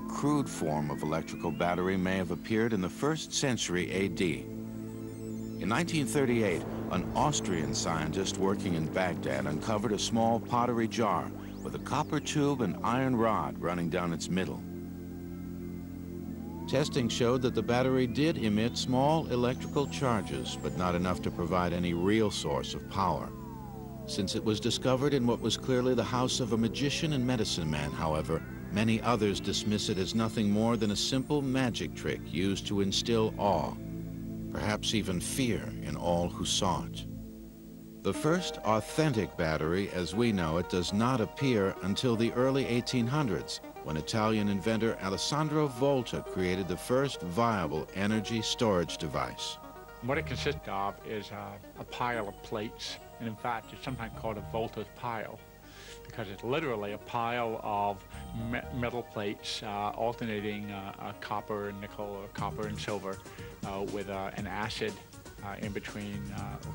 crude form of electrical battery may have appeared in the 1st century A.D. In 1938, an Austrian scientist working in Baghdad uncovered a small pottery jar with a copper tube and iron rod running down its middle. Testing showed that the battery did emit small electrical charges, but not enough to provide any real source of power. Since it was discovered in what was clearly the house of a magician and medicine man, however, many others dismiss it as nothing more than a simple magic trick used to instill awe, perhaps even fear, in all who saw it. The first authentic battery, as we know it, does not appear until the early 1800s, when Italian inventor Alessandro Volta created the first viable energy storage device. What it consists of is a pile of plates, and in fact it's sometimes called a Volta's pile, because it's literally a pile of metal plates alternating copper and nickel, or copper and silver, with an acid in between.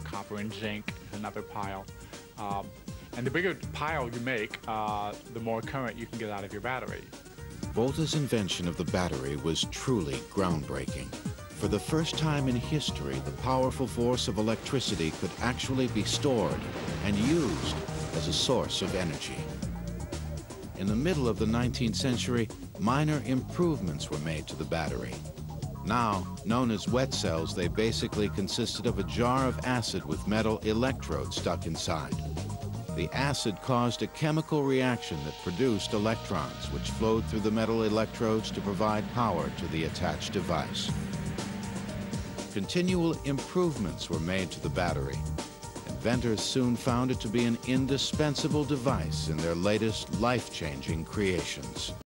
Copper and zinc is another pile. And the bigger pile you make, the more current you can get out of your battery. Volta's invention of the battery was truly groundbreaking. For the first time in history, the powerful force of electricity could actually be stored and used as a source of energy. In the middle of the 19th century, minor improvements were made to the battery. Now, known as wet cells, they basically consisted of a jar of acid with metal electrodes stuck inside. The acid caused a chemical reaction that produced electrons, which flowed through the metal electrodes to provide power to the attached device. Continual improvements were made to the battery. Inventors soon found it to be an indispensable device in their latest life-changing creations.